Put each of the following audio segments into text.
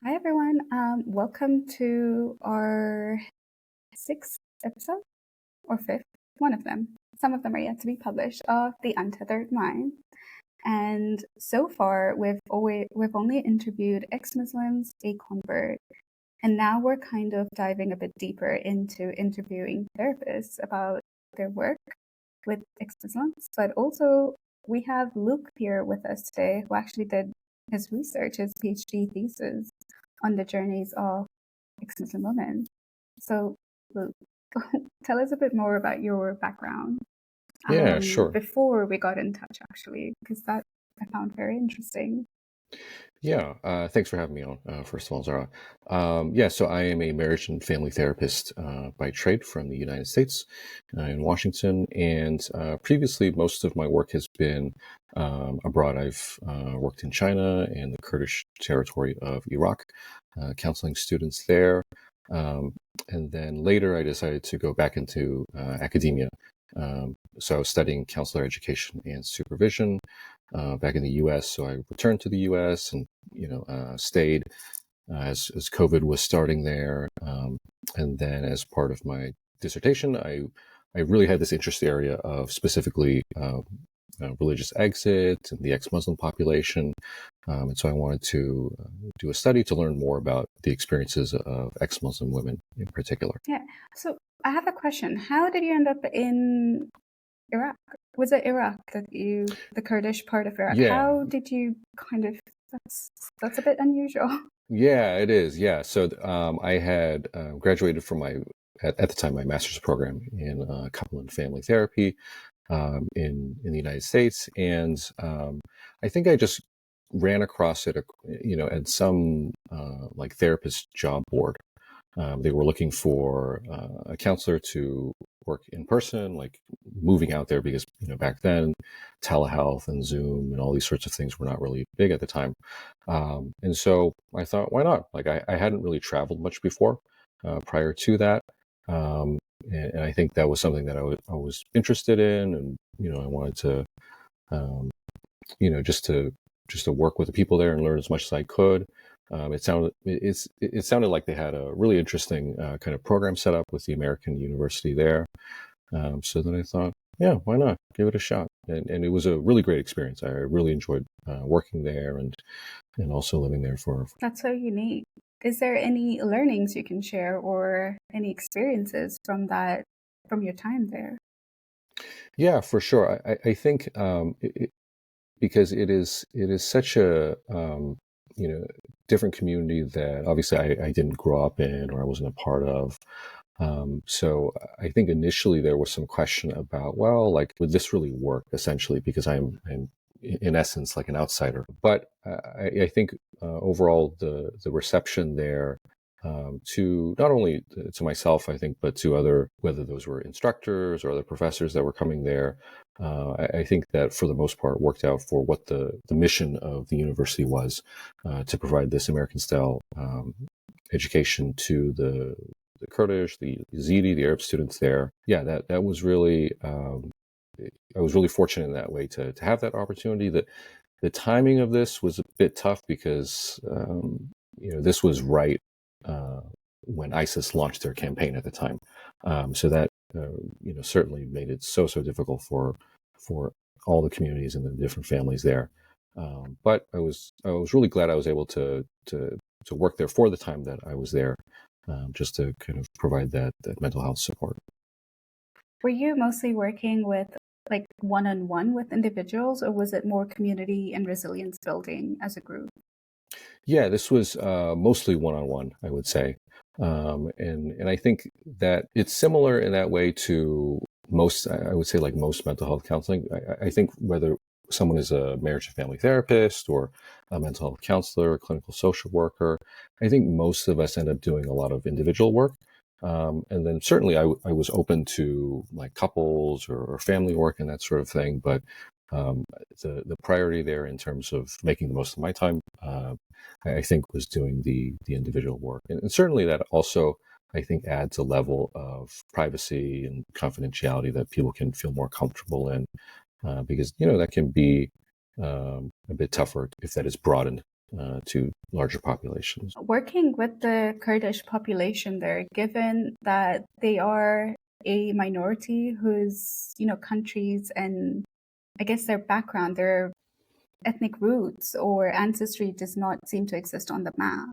Hi, everyone. Welcome to our sixth episode or fifth, one of them. Some of them are yet to be published of the Untethered Mind. And so far, we've only interviewed ex-Muslims, a convert, and now we're kind of diving a bit deeper into interviewing therapists about their work with ex-Muslims. But also, we have Luke here with us today, who actually did his research, his PhD thesis on the journeys of ex-Muslim women. So, Luke, tell us a bit more about your background Yeah, sure. before we got in touch, actually, because that I found very interesting. Yeah, thanks for having me on, first of all, Zara. So I am a marriage and family therapist by trade from the United States in Washington. And previously, most of my work has been abroad. I've worked in China and the Kurdish territory of Iraq, counseling students there. And then later, I decided to go back into academia. So I was studying counselor education and supervision back in the U.S. So I returned to the U.S. and stayed as COVID was starting there, and then as part of my dissertation, I really had this interest area of specifically religious exit and the ex-Muslim population, and so I wanted to do a study to learn more about the experiences of ex-Muslim women in particular. Yeah. So I have a question. How did you end up in Iraq? Was it Iraq the Kurdish part of Iraq? Yeah. How did you that's a bit unusual. Yeah, it is. Yeah. So I had graduated from at the time, my master's program in couple and family therapy in the United States. And I think I just ran across it, at some like therapist job board. They were looking for a counselor to work in person, like moving out there because, back then telehealth and Zoom and all these sorts of things were not really big at the time. And so I thought, why not? Like I hadn't really traveled much before prior to that. And I think that was something that I was interested in. And, I wanted to, just to work with the people there and learn as much as I could. It sounded like they had a really interesting kind of program set up with the American University there. So then I thought, yeah, why not give it a shot? And it was a really great experience. I really enjoyed working there and also living there for. That's so unique. Is there any learnings you can share or any experiences from your time there? Yeah, for sure. I think because it is such a different community that obviously I didn't grow up in or I wasn't a part of. So I think initially there was some question about, well, like, would this really work essentially? Because I'm in essence like an outsider. But I think overall the reception there to not only to myself, I think, but to other, whether those were instructors or other professors that were coming there, I think that for the most part worked out for what the mission of the university was, to provide this American style education to the Kurdish, the Yazidi, the Arab students there. Yeah, that was really, I was really fortunate in that way to have that opportunity. The timing of this was a bit tough because, this was right when ISIS launched their campaign at the time. So that, certainly made it so difficult for all the communities and the different families there. But I was really glad I was able to work there for the time that I was there, just to kind of provide that mental health support. Were you mostly working with like one-on-one with individuals, or was it more community and resilience building as a group? Yeah, this was mostly one-on-one, I would say. And I think that it's similar in that way to most, I would say, like most mental health counseling. I think whether someone is a marriage and family therapist or a mental health counselor, a clinical social worker, I think most of us end up doing a lot of individual work. And then certainly I was open to like couples or family work and that sort of thing. But the priority there in terms of making the most of my time, I think, was doing the individual work. And certainly that also, I think, adds a level of privacy and confidentiality that people can feel more comfortable in, because, that can be a bit tougher if that is broadened to larger populations. Working with the Kurdish population there, given that they are a minority whose, countries and I guess their background, their ethnic roots or ancestry does not seem to exist on the map.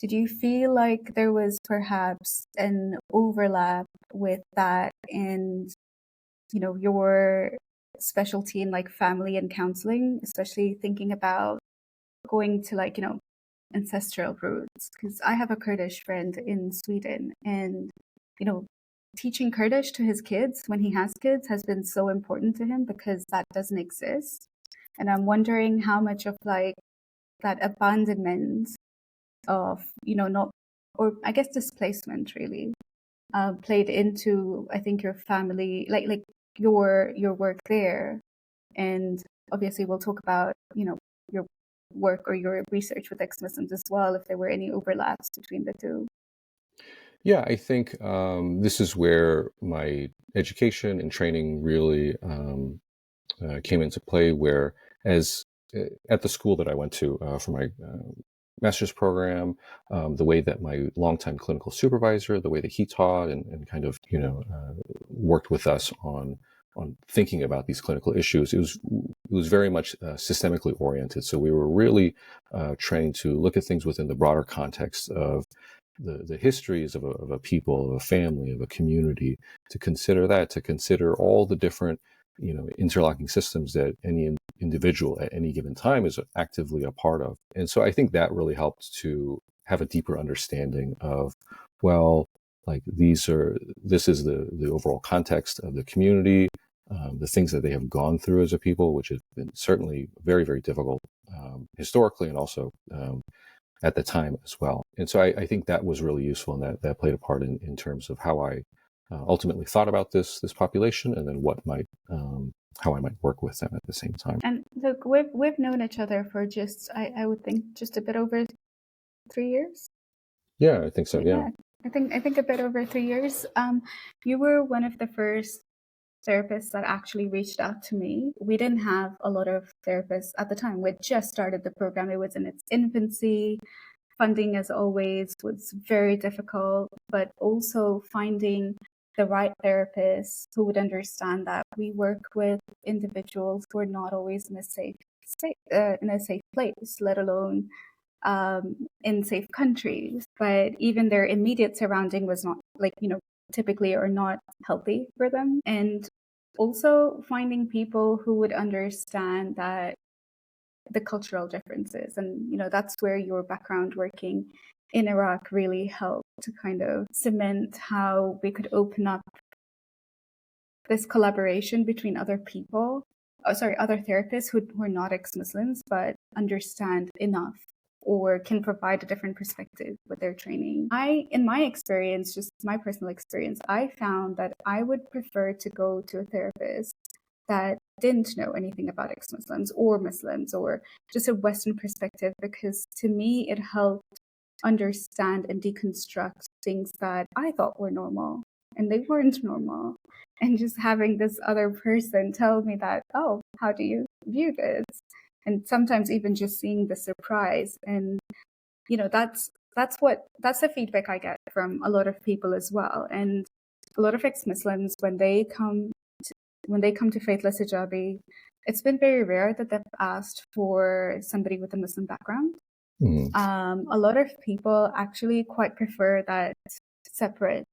Did you feel like there was perhaps an overlap with that and, your specialty in like family and counseling, especially thinking about going to like, ancestral roots? Because I have a Kurdish friend in Sweden and, teaching Kurdish to his kids when he has kids has been so important to him because that doesn't exist. And I'm wondering how much of like that abandonment of, not, or I guess displacement really, played into, I think, your family, like your work there. And obviously we'll talk about, your work or your research with ex-Muslims as well, if there were any overlaps between the two. Yeah, I think this is where my education and training really came into play, where as at the school that I went to for my master's program, the way that my longtime clinical supervisor, the way that he taught and kind of, worked with us on thinking about these clinical issues, it was very much systemically oriented. So we were really trained to look at things within the broader context of the histories of a people, of a family, of a community, to consider all the different, interlocking systems that any individual at any given time is actively a part of. And so I think that really helped to have a deeper understanding of, well, like this is the overall context of the community, the things that they have gone through as a people, which has been certainly very, very difficult historically and also at the time as well. And so I think that was really useful, and that played a part in terms of how I ultimately thought about this population, and then how I might work with them at the same time. And look, we've known each other for just I would think just a bit over 3 years. Yeah, I think so. Yeah. I think a bit over 3 years. You were one of the first therapists that actually reached out to me. We didn't have a lot of therapists at the time. We just started the program. It was in its infancy. Funding, as always, was very difficult, but also finding the right therapists who would understand that we work with individuals who are not always in a safe place, let alone in safe countries. But even their immediate surrounding was not typically or not healthy for them. And also finding people who would understand that the cultural differences. And, that's where your background working in Iraq really helped to kind of cement how we could open up this collaboration between other people, other therapists who were not ex-Muslims, but understand enough or can provide a different perspective with their training. In my experience, just my personal experience, I found that I would prefer to go to a therapist that didn't know anything about ex-Muslims or Muslims or just a Western perspective, because to me, it helped understand and deconstruct things that I thought were normal and they weren't normal. And just having this other person tell me that, oh, how do you view this? And sometimes even just seeing the surprise. And, that's the feedback I get from a lot of people as well. And a lot of ex-Muslims, when they come to Faithless Hijabi, it's been very rare that they've asked for somebody with a Muslim background. A lot of people actually quite prefer that separate,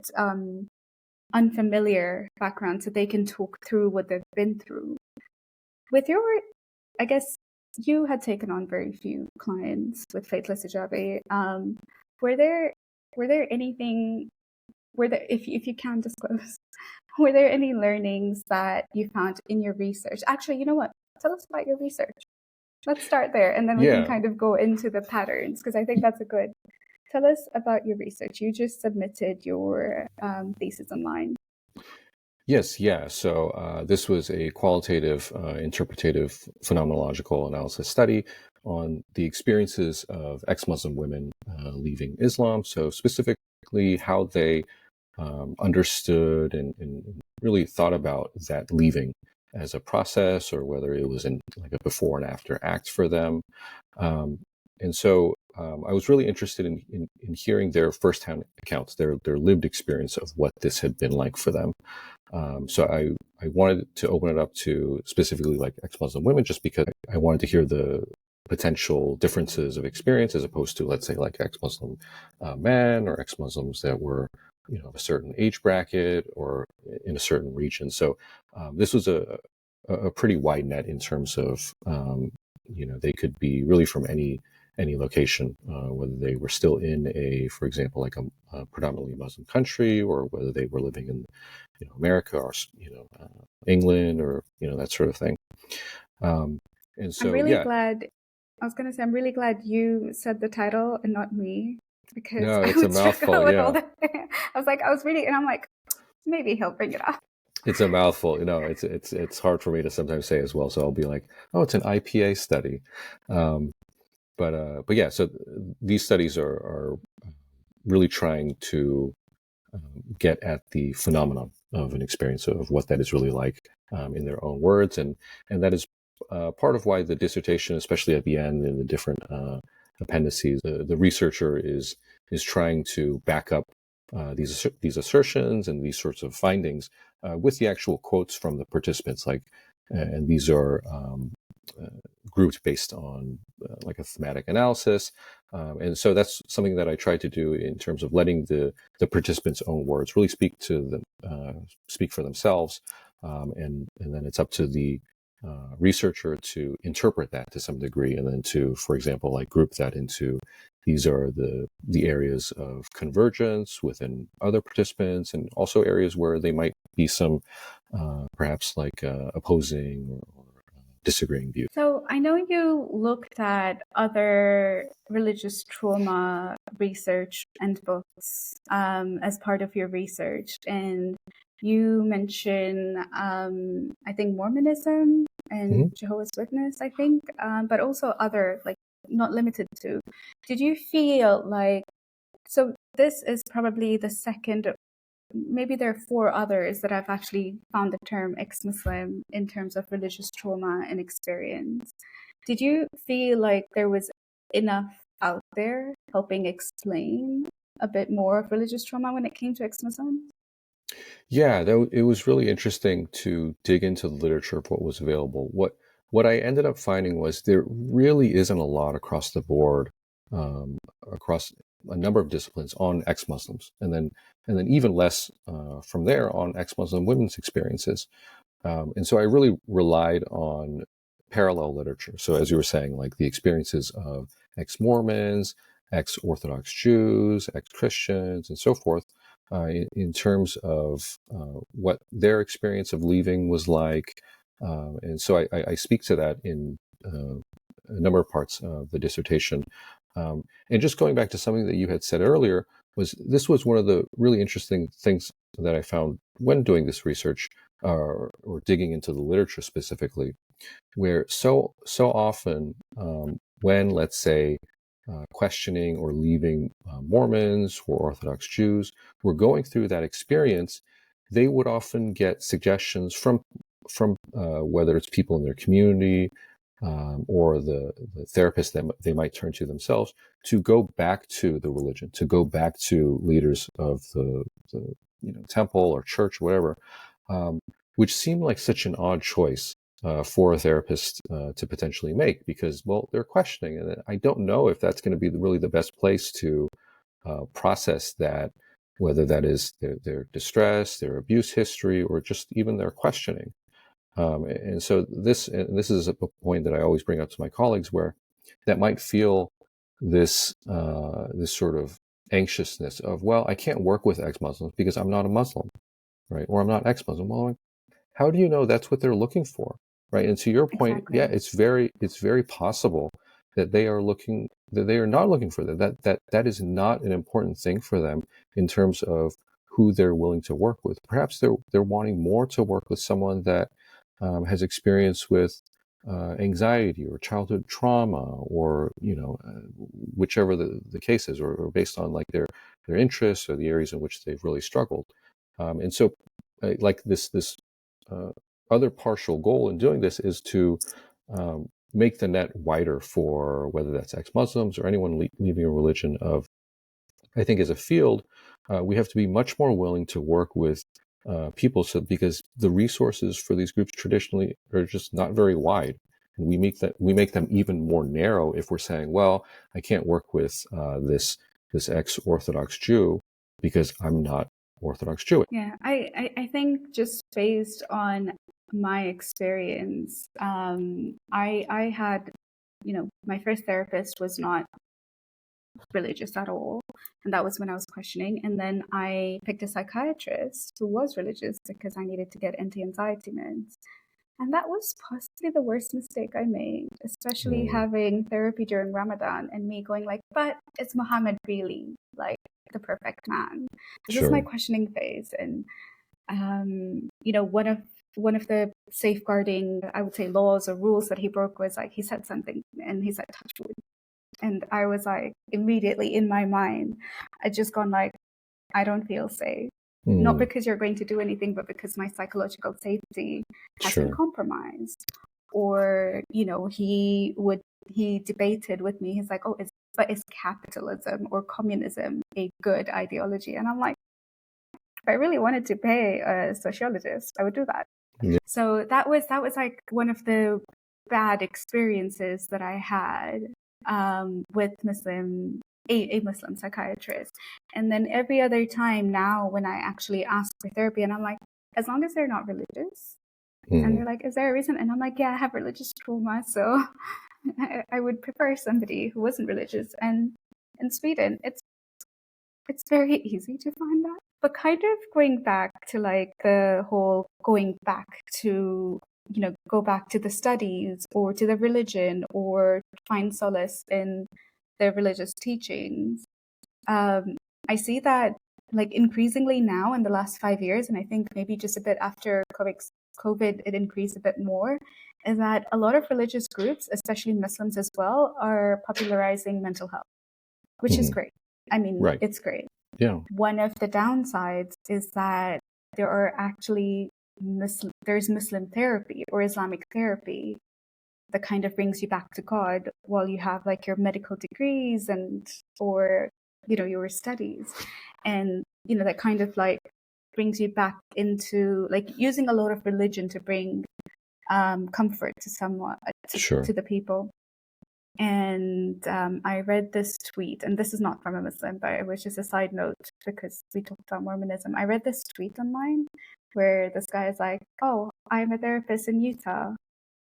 unfamiliar background so they can talk through what they've been through. With I guess you had taken on very few clients with Faithless Hijabi. Were there anything, if you can disclose, were there any learnings that you found in your research? Actually, you know what? Tell us about your research. Let's start there, and then we can kind of go into the patterns, because I think that's a good. Tell us about your research. You just submitted your thesis online. Yes, yeah. So this was a qualitative, interpretative, phenomenological analysis study on the experiences of ex-Muslim women leaving Islam. So specifically how they understood and really thought about that leaving as a process, or whether it was in like a before and after act for them. And so I was really interested in hearing their firsthand accounts, their lived experience of what this had been like for them. So I wanted to open it up to specifically like ex-Muslim women, just because I wanted to hear the potential differences of experience as opposed to, let's say, like ex-Muslim men or ex-Muslims that were, a certain age bracket or in a certain region. So this was a pretty wide net in terms of, they could be really from any location, whether they were still in for example, like a predominantly Muslim country, or whether they were living in, America or, England, or, that sort of thing. And I'm so, really yeah, glad. I was going to say, I'm really glad you said the title and not me, because no, I it's a would struggle mouthful. with all Yeah, that. I was reading, and I'm like, maybe he'll bring it up. it's a mouthful. It's hard for me to sometimes say as well. So I'll be like, oh, it's an IPA study. But yeah, so these studies are really trying to get at the phenomenon of an experience of what that is really like, in their own words, and that is part of why the dissertation, especially at the end in the different appendices, the researcher is trying to back up these assertions and these sorts of findings with the actual quotes from the participants, and these are uh, grouped based on like a thematic analysis. And so that's something that I tried to do in terms of letting the participants' own words really speak for themselves, and then it's up to the researcher to interpret that to some degree, and then to, for example, like group that into, these are the areas of convergence within other participants, and also areas where they might be some perhaps like opposing or disagreeing views. So I know you looked at other religious trauma research and books as part of your research, and you mention, I think, Mormonism and Mm-hmm. Jehovah's Witness, I think, but also other, like, not limited to. Did you feel like, so this is probably the second, maybe there are four others that I've actually found the term ex-Muslim in terms of religious trauma and experience. Did you feel like there was enough out there helping explain a bit more of religious trauma when it came to ex-Muslims? Yeah, it was really interesting to dig into the literature of what was available. What I ended up finding was there really isn't a lot across the board, across a number of disciplines on ex-Muslims, and then even less from there on ex-Muslim women's experiences. And so I really relied on parallel literature. So as you were saying, like the experiences of ex-Mormons, ex-Orthodox Jews, ex-Christians, and so forth, in terms of what their experience of leaving was like. And so I speak to that in a number of parts of the dissertation. And just going back to something that you had said earlier, this was one of the really interesting things that I found when doing this research, or digging into the literature specifically, where so often, when, let's say, questioning or leaving Mormons or Orthodox Jews were going through that experience, they would often get suggestions from whether it's people in their community, or the therapist that they might turn to themselves, to go back to the religion, to go back to leaders of the temple or church, or whatever, um, which seemed like such an odd choice for a therapist to potentially make, because, well, they're questioning, and I don't know if that's going to be really the best place to process that, whether that is their distress, their abuse history, or just even their questioning. And so this is a point that I always bring up to my colleagues, where that might feel this sort of anxiousness of, well, I can't work with ex-Muslims because I'm not a Muslim, right? Or I'm not ex-Muslim. Well, how do you know that's what they're looking for, right? And to your point, yeah, Exactly. it's very possible that they are not looking for that. That is not an important thing for them in terms of who they're willing to work with. Perhaps they're wanting more to work with someone that has experience with anxiety or childhood trauma, or whichever the case is, or based on like their interests or the areas in which they've really struggled. And so, like this uh, other partial goal in doing this is to make the net wider for whether that's ex-Muslims or anyone leaving a religion of, I think as a field, we have to be much more willing to work with people, because the resources for these groups traditionally are just not very wide. And we make them even more narrow if we're saying, well, I can't work with this ex-Orthodox Jew because I'm not Orthodox Jewish. Yeah, I think just based on my experience, I had, my first therapist was not religious at all. And that was when I was questioning. And then I picked a psychiatrist who was religious because I needed to get anti-anxiety meds. And that was possibly the worst mistake I made, especially having therapy during Ramadan and me going like, but is Muhammad really like the perfect man? This is my questioning phase. And, one of the safeguarding, I would say, laws or rules that he broke was like, he said something and he said, touch wood. And I was like, immediately in my mind, I just gone like, I don't feel safe. Not because you're going to do anything, but because my psychological safety has been compromised. Or, he debated with me. He's like, but is capitalism or communism a good ideology? And I'm like, if I really wanted to pay a sociologist, I would do that. Yeah. So that was like one of the bad experiences that I had with a Muslim psychiatrist. And then every other time now when I actually ask for therapy, and I'm like, as long as they're not religious, and they're like, is there a reason? And I'm like, yeah, I have religious trauma, so I would prefer somebody who wasn't religious. And in Sweden, it's very easy to find that. But kind of going back to like the whole going back to, go back to the studies or to the religion or find solace in their religious teachings. I see that like increasingly now in the last 5 years, and I think maybe just a bit after COVID, it increased a bit more, is that a lot of religious groups, especially Muslims as well, are popularizing mental health, which is great. I mean, it's great. Yeah. One of the downsides is that there are actually there's Muslim therapy or Islamic therapy that kind of brings you back to God while you have like your medical degrees or your studies, and that kind of like brings you back into like using a lot of religion to bring comfort to to the people. And I read this tweet, and this is not from a Muslim, but it was just a side note because we talked about Mormonism. I read this tweet online where this guy is like, oh, I'm a therapist in Utah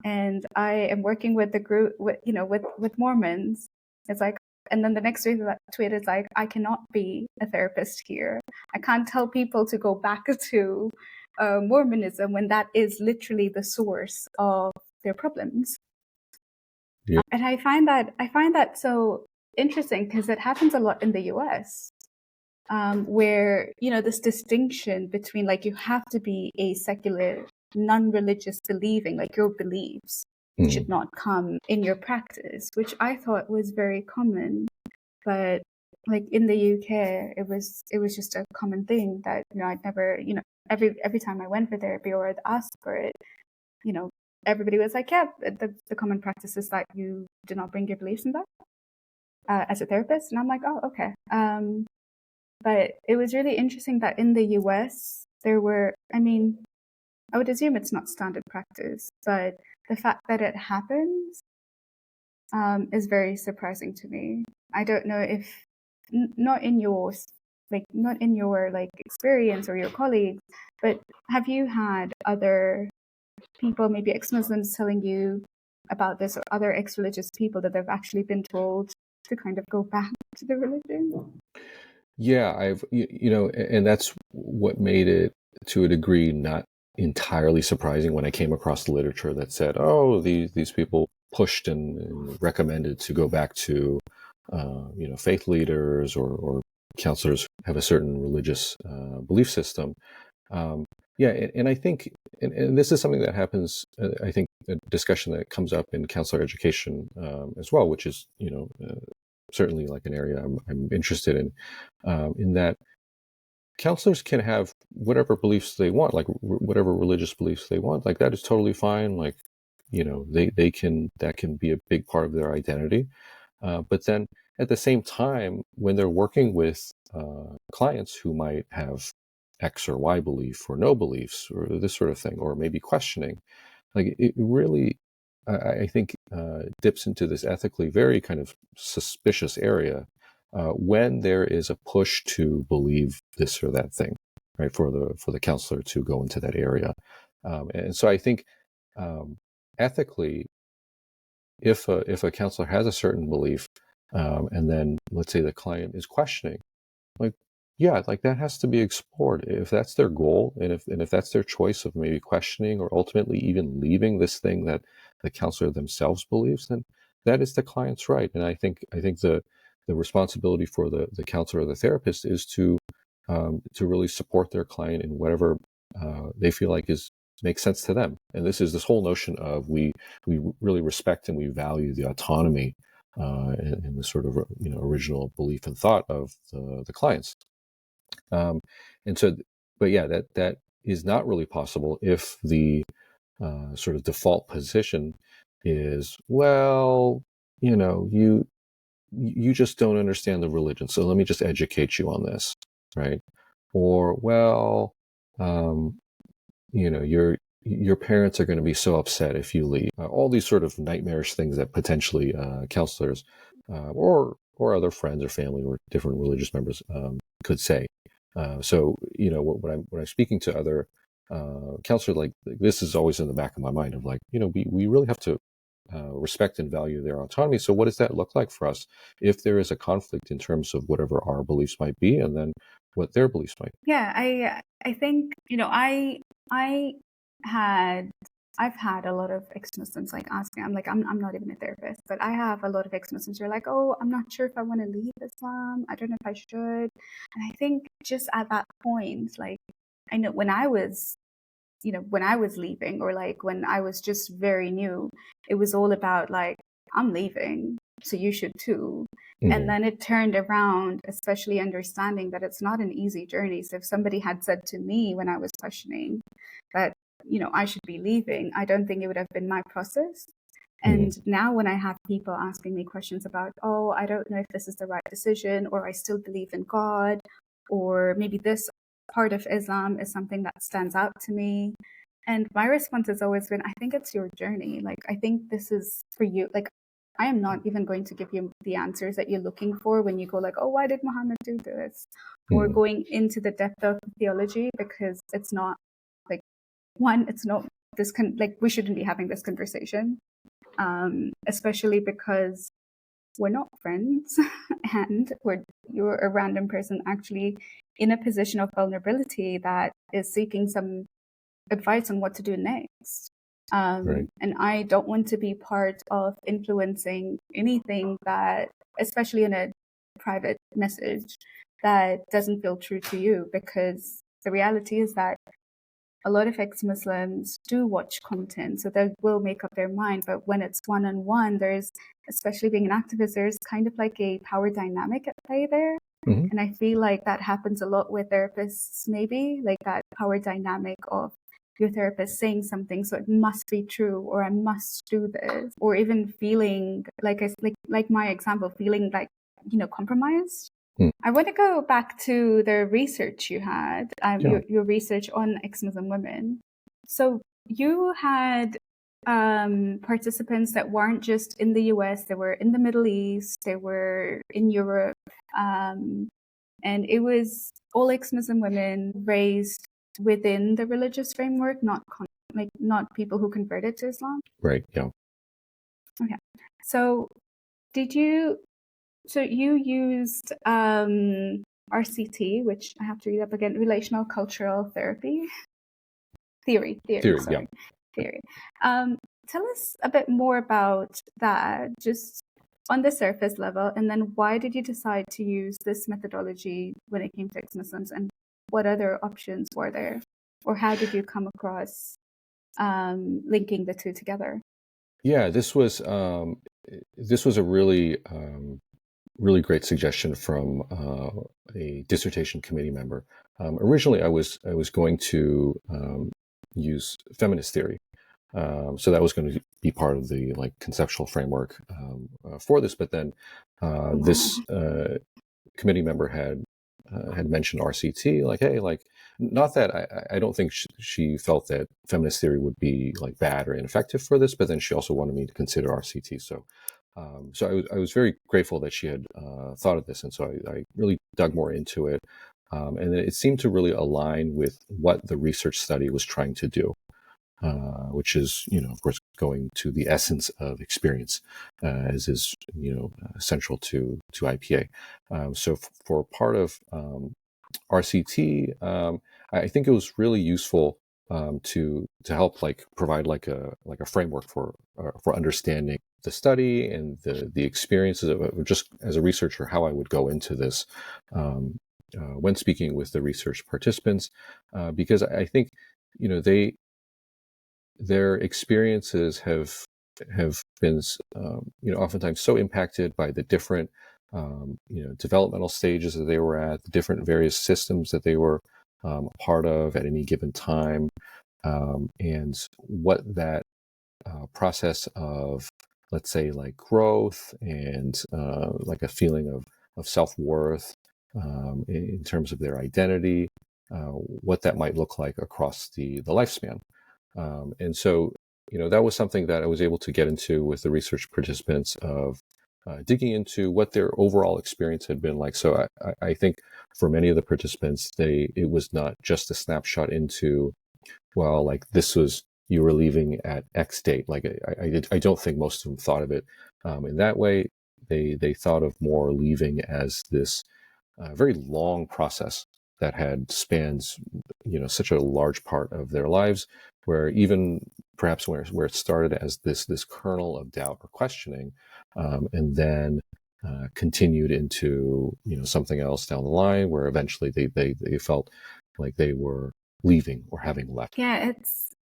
and I am working with the group with Mormons. It's like, and then the next tweet is like, I cannot be a therapist here. I can't tell people to go back to Mormonism when that is literally the source of their problems. Yeah. And I find that so interesting because it happens a lot in the US, where this distinction between like you have to be a secular, non-religious believing, like your beliefs should not come in your practice, which I thought was very common. But like in the UK, it was just a common thing that I'd never every time I went for therapy or I'd ask for it, everybody was like, yeah, the common practice is that you do not bring your beliefs in that as a therapist. And I'm like, oh, okay. But it was really interesting that in the US, there were, I would assume it's not standard practice, but the fact that it happens is very surprising to me. I don't know if, not in your experience or your colleagues, but have you had other people, maybe ex-Muslims, telling you about this, or other ex-religious people that they've actually been told to kind of go back to the religion? Yeah, and that's what made it, to a degree, not entirely surprising when I came across the literature that said, oh, these people pushed and recommended to go back to, faith leaders or counselors who have a certain religious belief system. And I think, and this is something that happens, I think, a discussion that comes up in counselor education as well, which is, certainly like an area I'm interested in that counselors can have whatever beliefs they want, like whatever religious beliefs they want, like that is totally fine. Like they can, that can be a big part of their identity. But then at the same time, when they're working with clients who might have X or Y belief or no beliefs or this sort of thing, or maybe questioning, like it really, I think, dips into this ethically very kind of suspicious area when there is a push to believe this or that thing, right? For the counselor to go into that area, and so I think ethically, if a counselor has a certain belief, and then let's say the client is questioning, like, yeah, like that has to be explored if that's their goal, and if that's their choice of maybe questioning or ultimately even leaving this thing that the counselor themselves believes, then that is the client's right. And I think the responsibility for the counselor or the therapist is to really support their client in whatever they feel like is makes sense to them. And this is this whole notion of we really respect and we value the autonomy and the sort of original belief and thought of the clients. Um, and so, but yeah, that is not really possible if the sort of default position is, well, you just don't understand the religion, so let me just educate you on this, right? Or, well, um, your parents are going to be so upset if you leave. All these sort of nightmarish things that potentially counselors or other friends or family or different religious members could say. So when I'm speaking to other counselors, like this is always in the back of my mind of like, we really have to respect and value their autonomy. So what does that look like for us if there is a conflict in terms of whatever our beliefs might be, and then what their beliefs might be? Yeah, I think I had I've had a lot of ex-Muslims like asking. I'm not even a therapist, but I have a lot of ex-Muslims who are like, oh, I'm not sure if I want to leave Islam. I don't know if I should. And I think just at that point, like I know when I was leaving, or like when I was just very new, it was all about like, I'm leaving, so you should too. And then it turned around, especially understanding that it's not an easy journey. So if somebody had said to me when I was questioning that, I should be leaving, I don't think it would have been my process. And now when I have people asking me questions about, oh, I don't know if this is the right decision, or I still believe in God, or maybe this part of Islam is something that stands out to me. And my response has always been, I think it's your journey. Like, I think this is for you. Like, I am not even going to give you the answers that you're looking for when you go like, oh, why did Muhammad do this? Or going into the depth of theology, because it's not like, one, it's not this like we shouldn't be having this conversation, especially because we're not friends and you're a random person actually in a position of vulnerability that is seeking some advice on what to do next. Right. And I don't want to be part of influencing anything that, especially in a private message, that doesn't feel true to you, because the reality is that a lot of ex-Muslims do watch content, so they will make up their mind. But when it's one-on-one, there's, especially being an activist, there's kind of like a power dynamic at play there. And I feel like that happens a lot with therapists, maybe, like that power dynamic of your therapist saying something, so it must be true, or I must do this, or even feeling like my example, feeling like, compromised. I want to go back to the research you had, your research on ex-Muslim women. So you had participants that weren't just in the US, they were in the Middle East, they were in Europe, and it was all ex-Muslim women raised within the religious framework, not people who converted to Islam. Right. Yeah. Okay. So you used RCT, which I have to read up again, relational cultural theory. Theory. Theory. Tell us a bit more about that, just on the surface level, and then why did you decide to use this methodology when it came to ex-Muslims, and what other options were there, or how did you come across linking the two together? Yeah, this was a really great suggestion from a dissertation committee member. Originally, I was going to use feminist theory, so that was going to be part of the like conceptual framework for this. But then this committee member had mentioned RCT, like, hey, like, not that I don't think she felt that feminist theory would be like bad or ineffective for this, but then she also wanted me to consider RCT. So, I was very grateful that she had thought of this, and so I really dug more into it, and it seemed to really align with what the research study was trying to do. Which is, of course, going to the essence of experience, as is, central to IPA. So for part of RCT, I think it was really useful to help like provide like a framework for understanding the study and the experiences of just as a researcher, how I would go into this when speaking with the research participants, because I think their experiences have been oftentimes so impacted by the different developmental stages that they were at, the different various systems that they were a part of at any given time, and what that process of, let's say, like growth and like a feeling of self-worth in terms of their identity, what that might look like across the lifespan. And so, that was something that I was able to get into with the research participants of digging into what their overall experience had been like. So I think for many of the participants, it was not just a snapshot into, well, like this was, you were leaving at X date. Like I don't think most of them thought of it in that way. They thought of more leaving as this very long process that had spans, such a large part of their lives, where even perhaps where it started as this kernel of doubt or questioning, and then continued into something else down the line, where eventually they felt like they were leaving or having left. Yeah,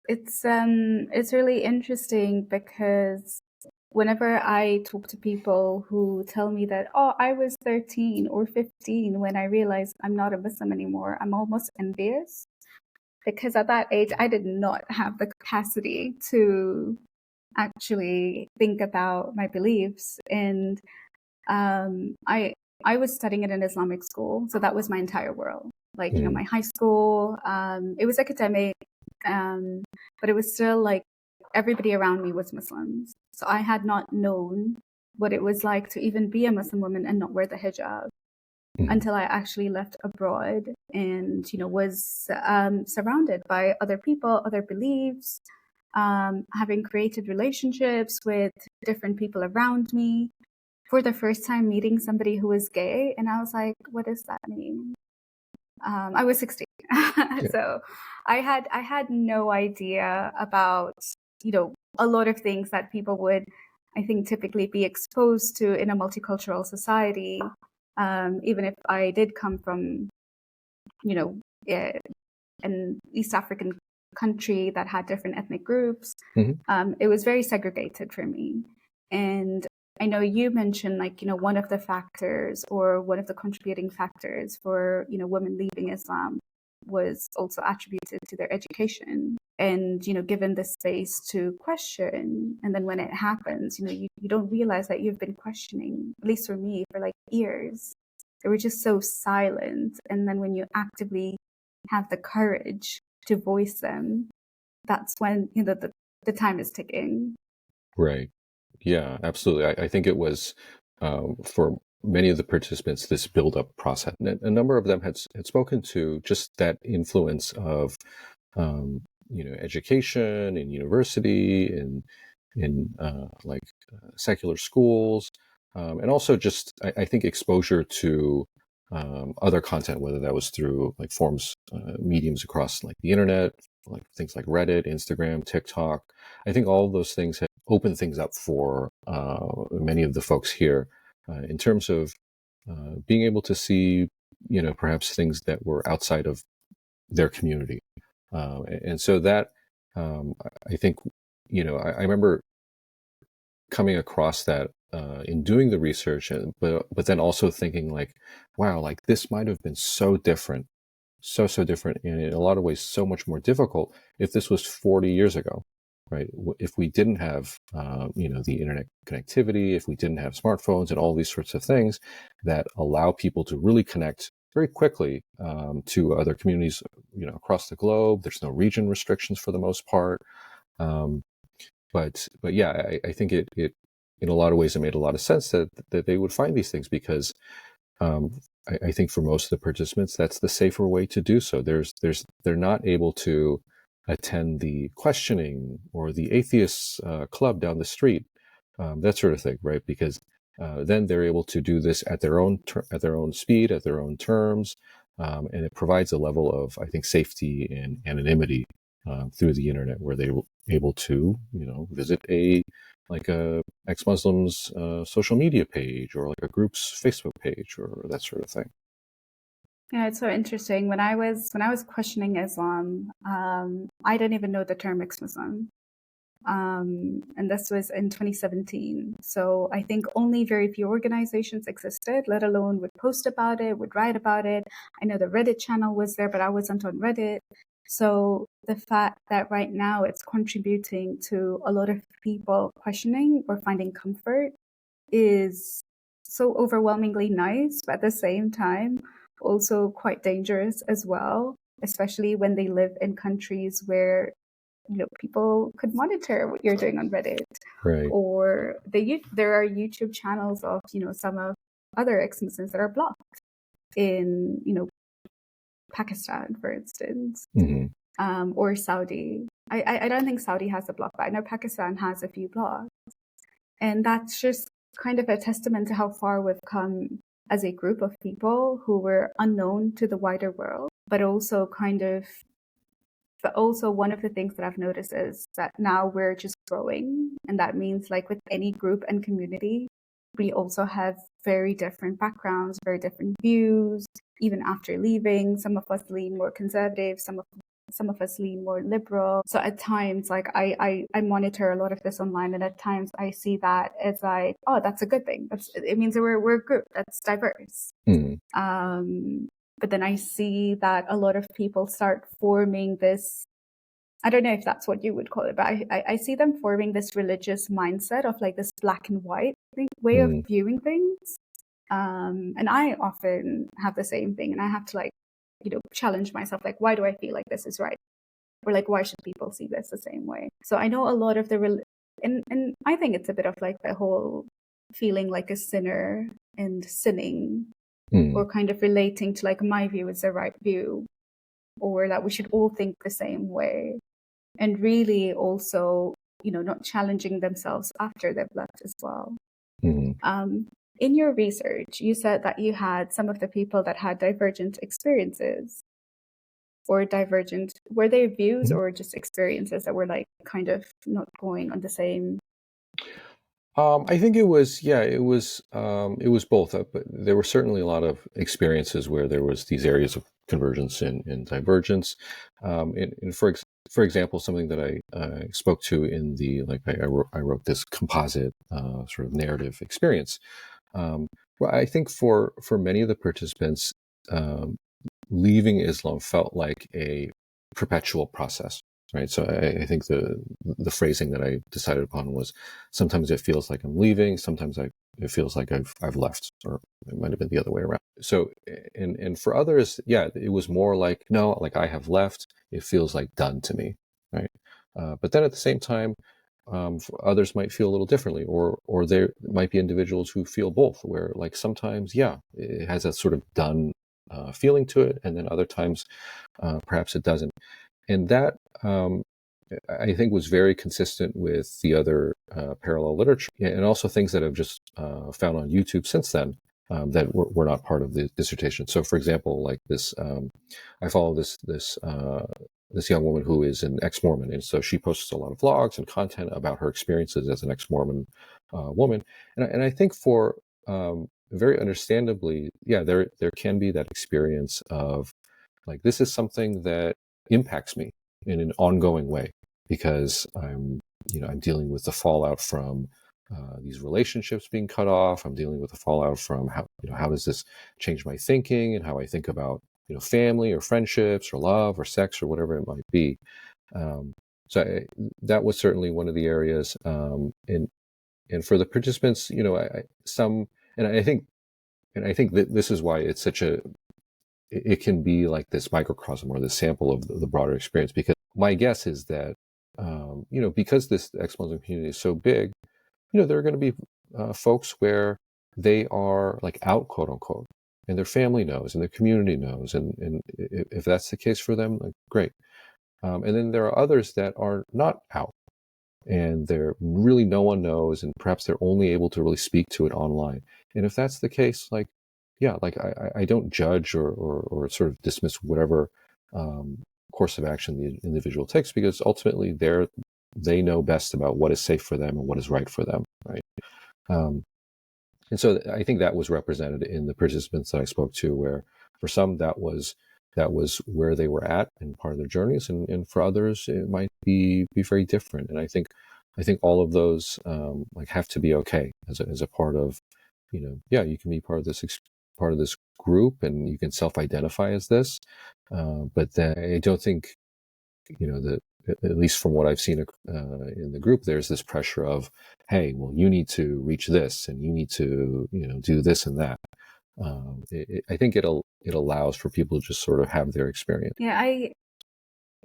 it's really interesting because whenever I talk to people who tell me that, oh, I was 13 or 15 when I realized I'm not a Muslim anymore, I'm almost envious, because at that age, I did not have the capacity to actually think about my beliefs. And I was studying at an Islamic school, so that was my entire world. Like, my high school, it was academic, but it was still like everybody around me was Muslims. So I had not known what it was like to even be a Muslim woman and not wear the hijab until I actually left abroad and, was surrounded by other people, other beliefs, having created relationships with different people around me. For the first time meeting somebody who was gay, and I was like, what does that mean? I was 16. So I had no idea about, a lot of things that people would, I think, typically be exposed to in a multicultural society. Even if I did come from, an East African country that had different ethnic groups, it was very segregated for me. And I know you mentioned, like, one of the factors or one of the contributing factors for, women leaving Islam was also attributed to their education and, given the space to question. And then when it happens, you don't realize that you've been questioning, at least for me, for like years. They were just so silent. And then when you actively have the courage to voice them, that's when, the time is ticking. Right. Yeah, absolutely. I think it was for many of the participants this build-up process. And a number of them had spoken to just that influence of education in university and in secular schools, and also just I think exposure to other content, whether that was through like forms, mediums across like the internet, like things like Reddit, Instagram, TikTok. I think all of those things have opened things up for many of the folks here in terms of being able to see, perhaps things that were outside of their community. And so that, I think, I remember coming across that in doing the research, but then also thinking like, wow, like this might have been so different, so different, and in a lot of ways so much more difficult if this was 40 years ago. right? If we didn't have, the internet connectivity, if we didn't have smartphones and all these sorts of things that allow people to really connect very quickly to other communities, across the globe. There's no region restrictions for the most part. But yeah, I think it in a lot of ways it made a lot of sense that they would find these things because I think for most of the participants that's the safer way to do so. They're not able to attend the questioning or the atheist club down the street, that sort of thing, right? Because then they're able to do this at their own speed, at their own terms, and it provides a level of, I think, safety and anonymity through the internet, where they were able to, visit a ex-Muslim's social media page, or like a group's Facebook page, or that sort of thing. Yeah, it's so interesting. When I was questioning Islam, I didn't even know the term ex-Muslim. And this was in 2017. So I think only very few organizations existed, let alone would post about it, would write about it. I know the Reddit channel was there, but I wasn't on Reddit. So the fact that right now it's contributing to a lot of people questioning or finding comfort is so overwhelmingly nice, but at the same time, also quite dangerous as well, especially when they live in countries where people could monitor what you're doing on Reddit, Right. or there are YouTube channels of some of other ex-Muslims that are blocked in Pakistan, for instance, or Saudi. I don't think Saudi has a block, but I know Pakistan has a few blocks, and that's just kind of a testament to how far we've come as a group of people who were unknown to the wider world, but also one of the things that I've noticed is that now we're just growing. And that means, like with any group and community, we also have very different backgrounds, very different views, even after leaving. Some of us lean more conservative, some of us lean more liberal. So at times, like I monitor a lot of this online, and at times I see that as like, oh, that's a good thing. It means that we're a group that's diverse. But then I see that a lot of people start forming this, I don't know if that's what you would call it, but I see them forming this religious mindset of like this black and white way of viewing things. And I often have the same thing, and I have to challenge myself, like, why do I feel like this is right? Or like, why should people see this the same way? So I know a lot of and I think it's a bit of like the whole feeling like a sinner and sinning, or kind of relating to like my view is the right view, or that we should all think the same way, and really also not challenging themselves after they've left as well. In your research, you said that you had some of the people that had divergent experiences, or divergent, were they views or just experiences that were like kind of not going on the same? I think it was both. But there were certainly a lot of experiences where there was these areas of convergence and divergence. And for example, something that I spoke to in the I wrote this composite sort of narrative experience. Well, I think for many of the participants, leaving Islam felt like a perpetual process. Right. So I think the phrasing that I decided upon was, sometimes it feels like I'm leaving, sometimes it feels like I've left, or it might have been the other way around. So and for others, yeah, it was more like, no, like I have left. It feels like done to me. Right. But then at the same time, others might feel a little differently, or there might be individuals who feel both, where like sometimes, yeah, it has a sort of done feeling to it, and then other times perhaps it doesn't. And that, I think, was very consistent with the other parallel literature, and also things that I've just found on YouTube since then that were not part of the dissertation. So, for example, like this, I follow this young woman who is an ex-Mormon, and so she posts a lot of vlogs and content about her experiences as an ex-Mormon woman. And I think for very understandably, yeah, there can be that experience of like, this is something that impacts me in an ongoing way, because I'm dealing with the fallout from these relationships being cut off. I'm dealing with the fallout from how does this change my thinking and how I think about family or friendships or love or sex or whatever it might be. That was certainly one of the areas. And for the participants, and I think that this is why it's such a, it can be like this microcosm or the sample of the broader experience. Because my guess is that, because this ex-Muslim community is so big, there are going to be folks where they are like out, quote unquote, and their family knows and their community knows. And if that's the case for them, like, great. And then there are others that are not out, and they're really, no one knows, and perhaps they're only able to really speak to it online. And if that's the case, like, yeah, like I don't judge or sort of dismiss whatever course of action the individual takes, because ultimately they know best about what is safe for them and what is right for them, right? And so I think that was represented in the participants that I spoke to, where for some that was where they were at and part of their journeys, and for others it might be very different. And I think all of those like have to be okay as a part of, you can be part of this group, and you can self-identify as this, but then I don't think, that, at least from what I've seen in the group, there's this pressure of, hey, well, you need to reach this, and you need to, do this and that. I think it allows for people to just sort of have their experience. Yeah,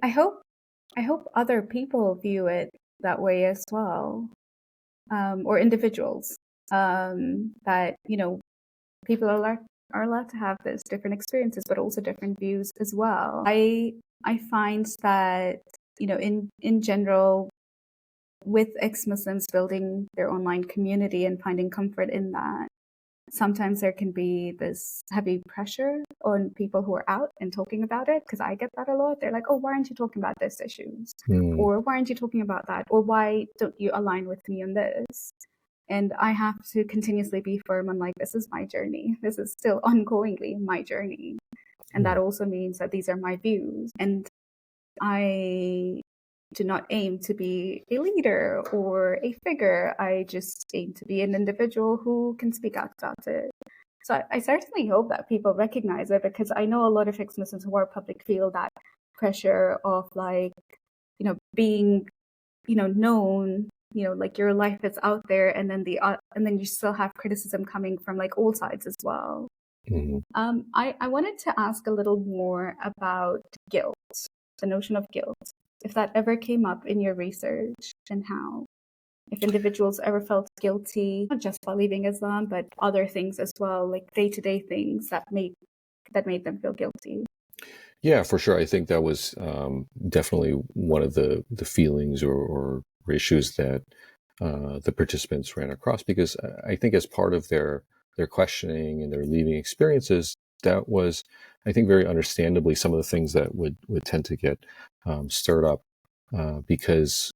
I hope other people view it that way as well, or individuals, that people are allowed to have this different experiences, but also different views as well. I find that in general, with ex-Muslims building their online community and finding comfort in that, sometimes there can be this heavy pressure on people who are out and talking about it, because I get that a lot. They're like, oh, why aren't you talking about this issues? Or why aren't you talking about that? Or why don't you align with me on this? And I have to continuously be firm on, like, this is my journey. This is still ongoingly my journey. And that also means that these are my views. And I do not aim to be a leader or a figure. I just aim to be an individual who can speak out about it. So I certainly hope that people recognize it, because I know a lot of ex-Muslims who are public feel that pressure of, like, being, known, like your life is out there, and then and then you still have criticism coming from, like, all sides as well. I wanted to ask a little more about guilt, the notion of guilt, if that ever came up in your research, and how, if individuals ever felt guilty, not just about leaving Islam, but other things as well, like day-to-day things that made them feel guilty. Yeah, for sure. I think that was definitely one of the feelings or issues that the participants ran across, because I think as part of their questioning and their leaving experiences, that was, I think, very understandably some of the things that would tend to get stirred up, because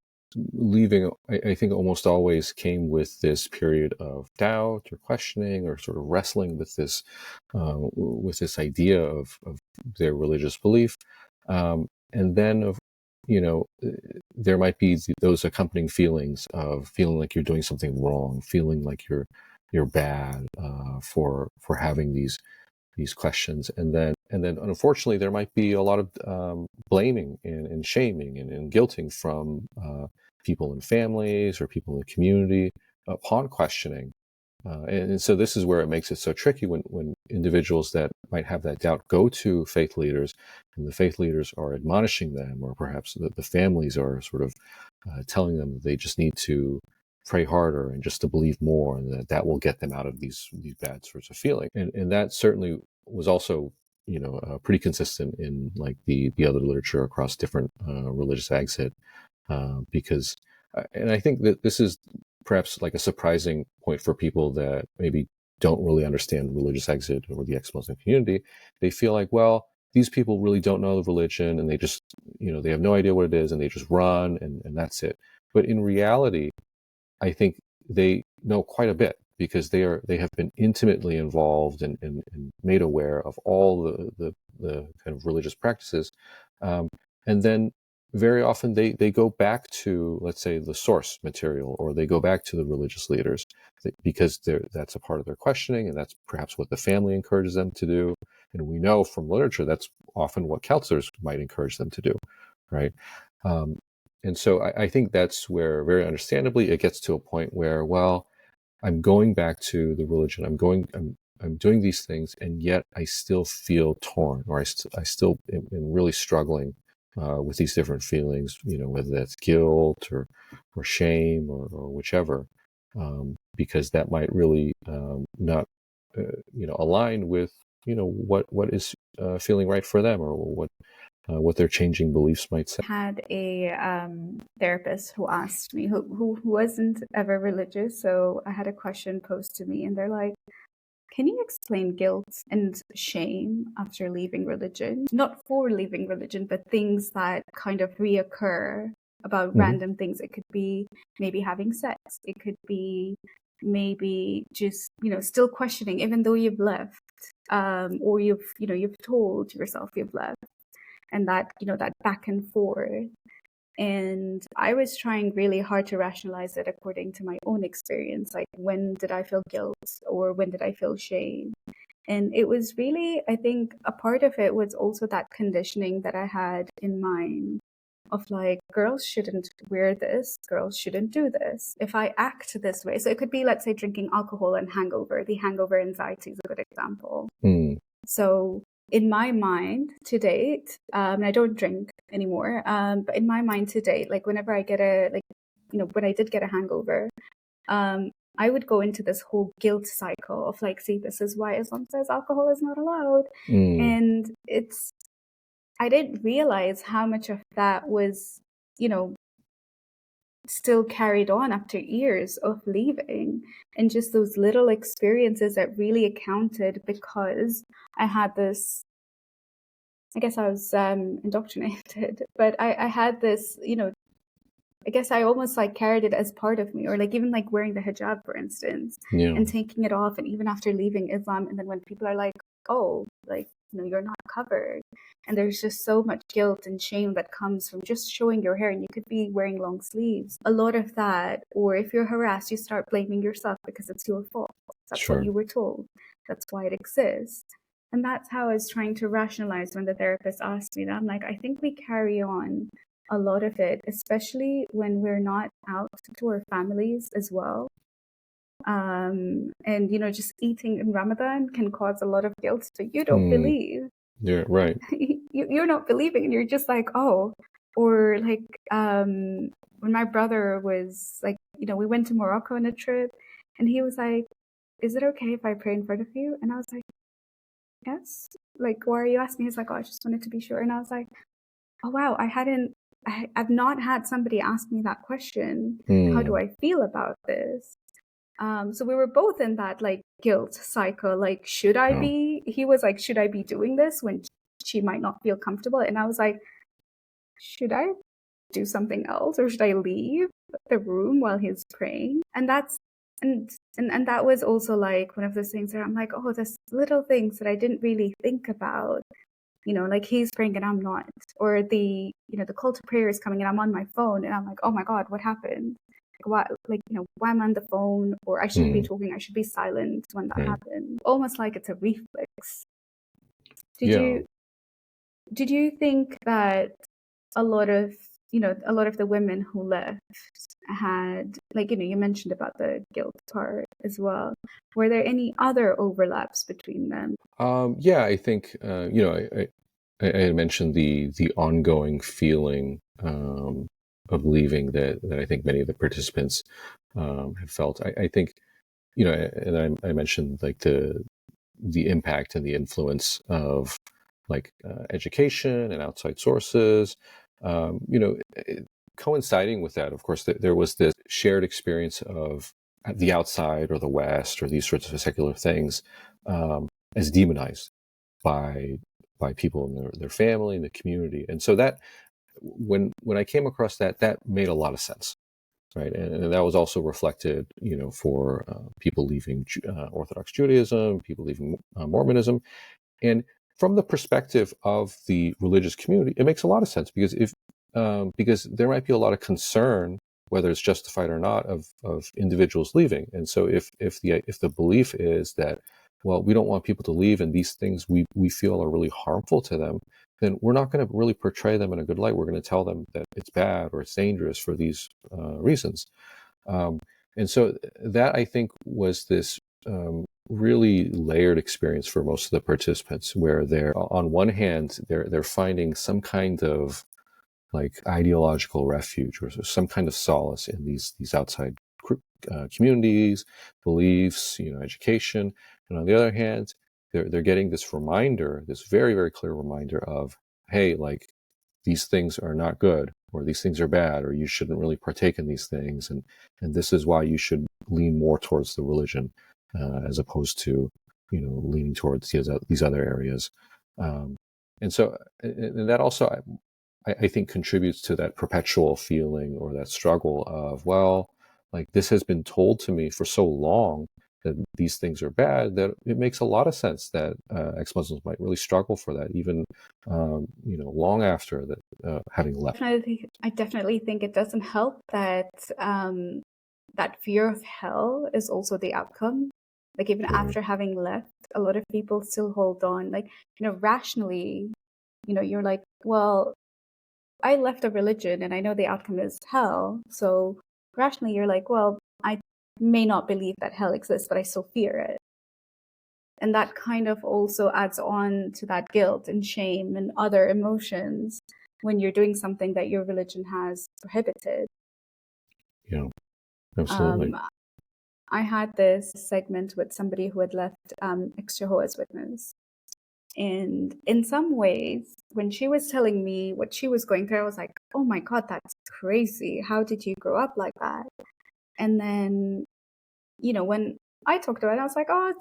leaving, I think, almost always came with this period of doubt or questioning or sort of wrestling with this idea of their religious belief, and then there might be those accompanying feelings of feeling like you're doing something wrong, feeling like you're bad for having these questions, and then unfortunately there might be a lot of blaming and shaming and guilting from people in families or people in the community upon questioning. And so this is where it makes it so tricky when individuals that might have that doubt go to faith leaders, and the faith leaders are admonishing them, or perhaps the families are sort of telling them that they just need to pray harder and just to believe more, and that will get them out of these bad sorts of feelings. And that certainly was also pretty consistent in, like, the other literature across different religious exit, because and I think that this is perhaps like a surprising point for people that maybe don't really understand religious exit or the ex-Muslim community. They feel like, well, these people really don't know the religion, and they just, they have no idea what it is, and they just run, and that's it. But in reality, I think they know quite a bit, because they have been intimately involved and made aware of all the kind of religious practices, and then very often they go back to, let's say, the source material, or they go back to the religious leaders, because that's a part of their questioning, and that's perhaps what the family encourages them to do. And we know from literature that's often what counselors might encourage them to do, right? And so I think that's where, very understandably, it gets to a point where, well, I'm going back to the religion. I'm doing these things, and yet I still feel torn, or I still am really struggling with these different feelings. Whether that's guilt or shame or whichever, because that might really not align with what is feeling right for them, or what their changing beliefs might say. I had a therapist who asked me, who wasn't ever religious, so I had a question posed to me, and they're like, can you explain guilt and shame after leaving religion? Not for leaving religion, but things that kind of reoccur about random things. It could be maybe having sex. It could be maybe just, still questioning, even though you've left, or you've told yourself you've left, and that, that back and forth. And I was trying really hard to rationalize it according to my own experience. Like, when did I feel guilt, or when did I feel shame? And it was really, I think, a part of it was also that conditioning that I had in mind of like, girls shouldn't wear this, girls shouldn't do this. If I act this way, so it could be, let's say, drinking alcohol and hangover. The hangover anxiety is a good example. So in my mind to date, and I don't drink anymore, but in my mind to date, like whenever I get when I did get a hangover, I would go into this whole guilt cycle of like, see, this is why Islam says alcohol is not allowed. And I didn't realize how much of that was, still carried on after years of leaving, and just those little experiences that really accounted, because I had this, I guess I was indoctrinated, but I had this, I guess I almost like carried it as part of me, or like even like wearing the hijab, for instance, and taking it off. And even after leaving Islam, and then when people are like, oh, like, you're not covered. And there's just so much guilt and shame that comes from just showing your hair, and you could be wearing long sleeves. A lot of that, or if you're harassed, you start blaming yourself because it's your fault. That's what you were told. That's why it exists. And that's how I was trying to rationalize when the therapist asked me that. I'm like, I think we carry on a lot of it, especially when we're not out to our families as well. And, just eating in Ramadan can cause a lot of guilt. So you don't believe. Yeah, right. You're not believing, and you're just like, oh. Or like when my brother was like, we went to Morocco on a trip, and he was like, is it okay if I pray in front of you? And I was like, yes. Like, why are you asking? He's like, oh, I just wanted to be sure. And I was like, oh, wow, I've not had somebody ask me that question. How do I feel about this? So we were both in that like guilt cycle. Like, should I be? He was like, should I be doing this when she might not feel comfortable? And I was like, should I do something else, or should I leave the room while he's praying? And that's and that was also like one of those things where I'm like, oh, there's little things that I didn't really think about. Like he's praying and I'm not, or the call to prayer is coming and I'm on my phone and I'm like, oh my God, what happened? Why am I on the phone? Or I shouldn't be talking, I should be silent when that happened. Almost like it's a reflex. Did you think that a lot of the women who left had, like, you mentioned about the guilt part as well. Were there any other overlaps between them? Yeah, I think, I had mentioned the ongoing feeling of leaving that I think many of the participants have felt. I think, and I mentioned like the impact and the influence of like education and outside sources. Coinciding with that, of course, there was this shared experience of the outside or the West or these sorts of secular things as demonized by people in their family and the community. And so that when I came across that made a lot of sense, right? And that was also reflected, for people leaving Orthodox Judaism, people leaving Mormonism. And from the perspective of the religious community, it makes a lot of sense, because because there might be a lot of concern, whether it's justified or not, of individuals leaving. And so if the belief is that, well, we don't want people to leave, and these things we feel are really harmful to them, then we're not going to really portray them in a good light. We're going to tell them that it's bad or it's dangerous for these reasons. And so that, I think, was this really layered experience for most of the participants, where they're, on one hand, they're finding some kind of like ideological refuge or some kind of solace in these outside communities, beliefs, education, and on the other hand, they're getting this reminder, this very, very clear reminder of, hey, like, these things are not good, or these things are bad, or you shouldn't really partake in these things, and this is why you should lean more towards the religion as opposed to leaning towards these other areas. And so, and that also, I think, contributes to that perpetual feeling or that struggle of, well, like, this has been told to me for so long that these things are bad, that it makes a lot of sense that ex-Muslims might really struggle for that, even long after that, having left. I definitely think it doesn't help that that fear of hell is also the outcome. Like, even after having left, a lot of people still hold on. Like, rationally, you're like, well, I left a religion and I know the outcome is hell. So rationally, you're like, well, I may not believe that hell exists, but I still fear it. And that kind of also adds on to that guilt and shame and other emotions when you're doing something that your religion has prohibited. Yeah, absolutely. I had this segment with somebody who had left ex-Jehovah's Witness. And in some ways, when she was telling me what she was going through, I was like, oh my God, that's crazy. How did you grow up like that? And then, when I talked about it, I was like, oh,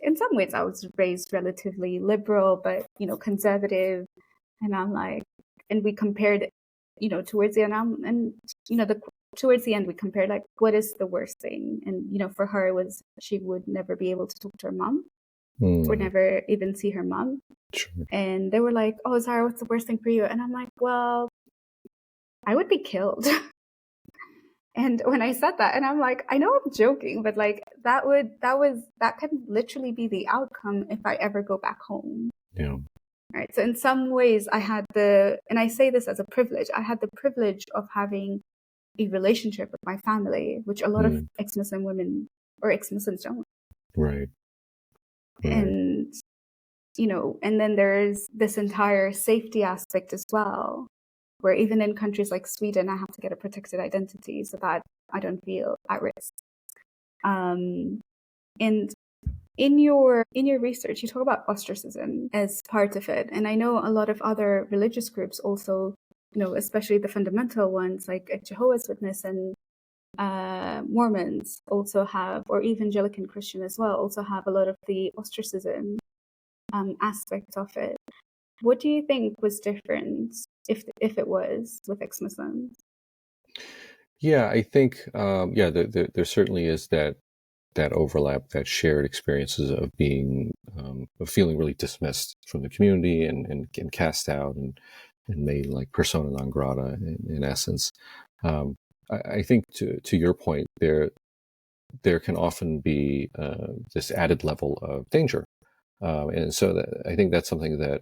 in some ways I was raised relatively liberal, but, conservative. And I'm like, and we compared, towards the end, towards the end, we compared, like, what is the worst thing? And, for her, it was she would never be able to talk to her mom. Or never even see her mom. Sure. And they were like, oh, Zara, what's the worst thing for you? And I'm like, well, I would be killed. And when I said that, and I'm like, I know I'm joking, but like that could literally be the outcome if I ever go back home. Yeah. Right. So in some ways and I say this as a privilege, I had the privilege of having a relationship with my family, which a lot of ex-Muslim women or ex-Muslims don't. Right. And and then there's this entire safety aspect as well, where even in countries like Sweden, I have to get a protected identity so that I don't feel at risk. And in your research, you talk about ostracism as part of it. And I know a lot of other religious groups also, especially the fundamental ones like Jehovah's Witness and Mormons also have, or evangelical Christian as well, also have a lot of the ostracism aspect of it. What do you think was different, if it was, with ex-Muslims? Yeah, I think there certainly is that overlap, that shared experiences of being of feeling really dismissed from the community and cast out and made like persona non grata in essence. I think to your point, there can often be this added level of danger. And so I think that's something that,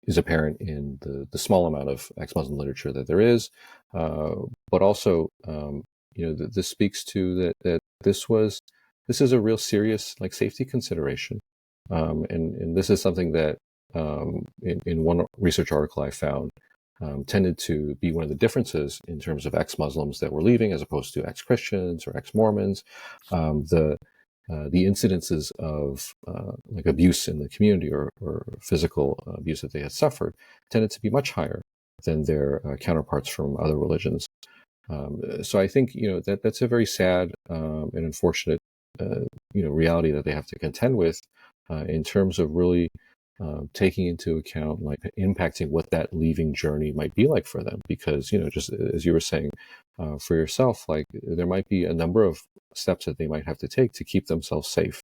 is apparent in the small amount of ex-Muslim literature that there is. But also, this speaks to that this is a real serious like safety consideration. And this is something that in one research article I found tended to be one of the differences in terms of ex-Muslims that were leaving as opposed to ex-Christians or ex-Mormons. The incidences of like abuse in the community or physical abuse that they had suffered tended to be much higher than their counterparts from other religions. So I think that's a very sad and unfortunate reality that they have to contend with in terms of really taking into account like impacting what that leaving journey might be like for them, because just as you were saying for yourself, like there might be a number of steps that they might have to take to keep themselves safe,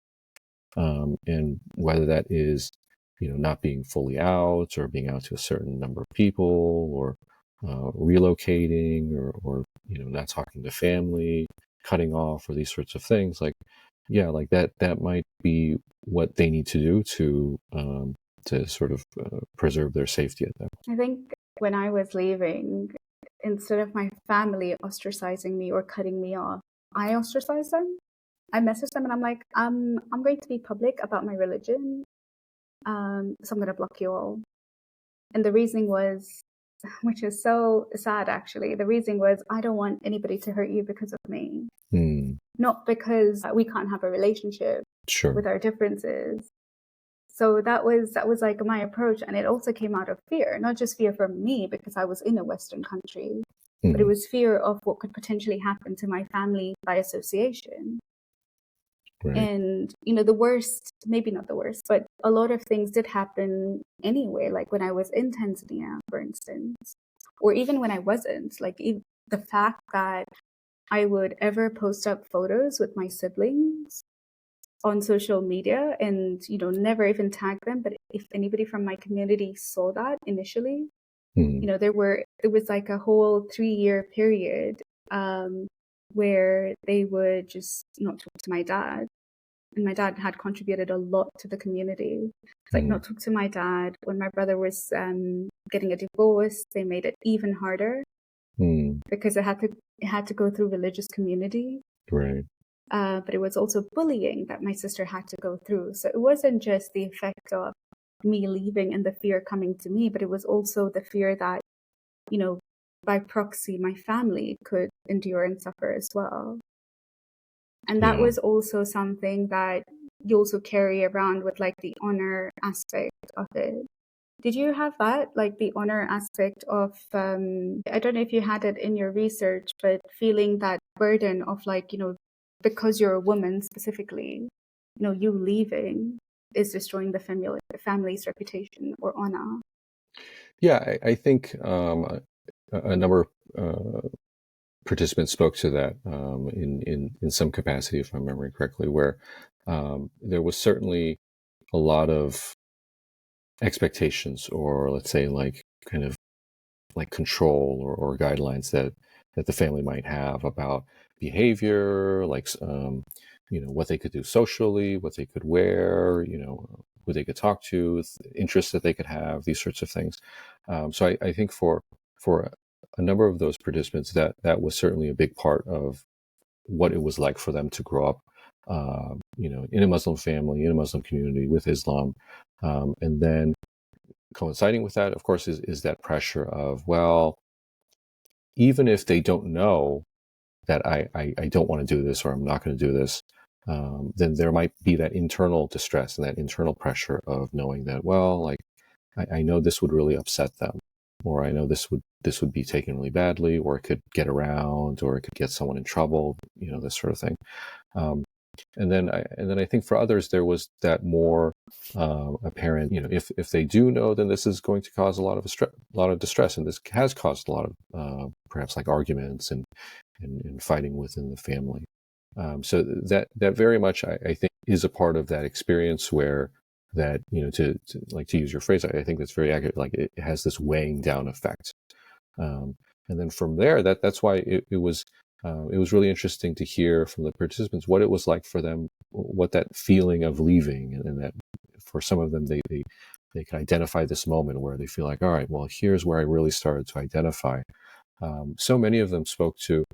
and whether that is not being fully out or being out to a certain number of people, or relocating, or not talking to family, cutting off, or these sorts of things. Like that might be what they need to do to to sort of preserve their safety at that point. I think when I was leaving, instead of my family ostracizing me or cutting me off, I ostracized them. I messaged them and I'm like, I'm going to be public about my religion, so I'm going to block you all. And the reasoning was, which is so sad actually, the reasoning was, I don't want anybody to hurt you because of me. Not because we can't have a relationship with our differences. So that was like my approach, and it also came out of fear, not just fear for me because I was in a Western country, but it was fear of what could potentially happen to my family by association. Right. And the worst, maybe not the worst, but a lot of things did happen anyway. Like when I was in Tanzania, for instance, or even when I wasn't. Like the fact that I would ever post up photos with my siblings on social media and never even tag them, but if anybody from my community saw that initially, there was like a whole 3-year period where they would just not talk to my dad, and my dad had contributed a lot to the community. It's like not talk to my dad. When my brother was getting a divorce, they made it even harder because it had to go through religious community, right? But it was also bullying that my sister had to go through. So it wasn't just the effect of me leaving and the fear coming to me, but it was also the fear that, by proxy, my family could endure and suffer as well. And that was also something that you also carry around with like the honor aspect of it. Did you have that, like the honor aspect of, I don't know if you had it in your research, but feeling that burden of like, because you're a woman specifically, you leaving is destroying the family's reputation or honor? Yeah, I think a number of participants spoke to that in some capacity, if I'm remembering correctly, where there was certainly a lot of expectations, or let's say like kind of like control or guidelines that the family might have about behavior, like what they could do socially, what they could wear, who they could talk to, interests that they could have, these sorts of things. So I think for a number of those participants, that was certainly a big part of what it was like for them to grow up, in a Muslim family, in a Muslim community with Islam, and then coinciding with that, of course, is that pressure of, well, even if they don't know that I don't want to do this or I'm not going to do this, then there might be that internal distress and that internal pressure of knowing that, well, like I know this would really upset them, or I know this would be taken really badly, or it could get around, or it could get someone in trouble, this sort of thing. And then I think for others there was that more apparent, if they do know, then this is going to cause a lot of distress, and this has caused a lot of perhaps like arguments and fighting within the family. So that very much I think is a part of that experience where that to use your phrase, I think that's very accurate. Like it has this weighing down effect, and then from there that's why it was really interesting to hear from the participants what it was like for them, what that feeling of leaving, and that for some of them they can identify this moment where they feel like, all right, well, here's where I really started to identify. So many of them spoke to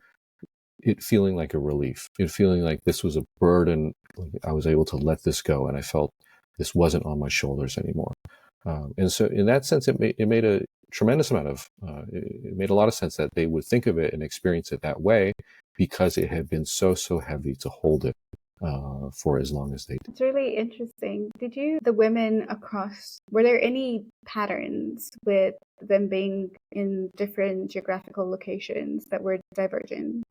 it feeling like a relief, it feeling like this was a burden, like I was able to let this go, and I felt this wasn't on my shoulders anymore. And so in that sense, it made a tremendous amount of, it made a lot of sense that they would think of it and experience it that way, because it had been so heavy to hold it for as long as they did. It's really interesting. The women across, were there any patterns with them being in different geographical locations that were divergent?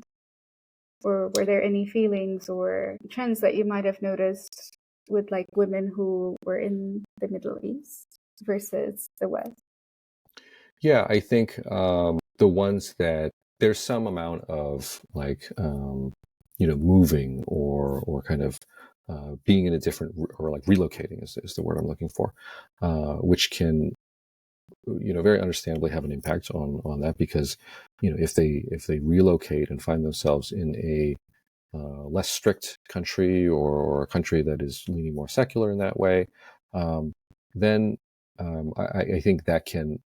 Or were there any feelings or trends that you might have noticed with like women who were in the Middle East versus the West? Yeah, I think the ones that there's some amount of like, moving or kind of being in a different, or like relocating is the word I'm looking for, which can, very understandably have an impact on that, because, if they relocate and find themselves in a less strict country, or a country that is leaning more secular in that way, then I think that can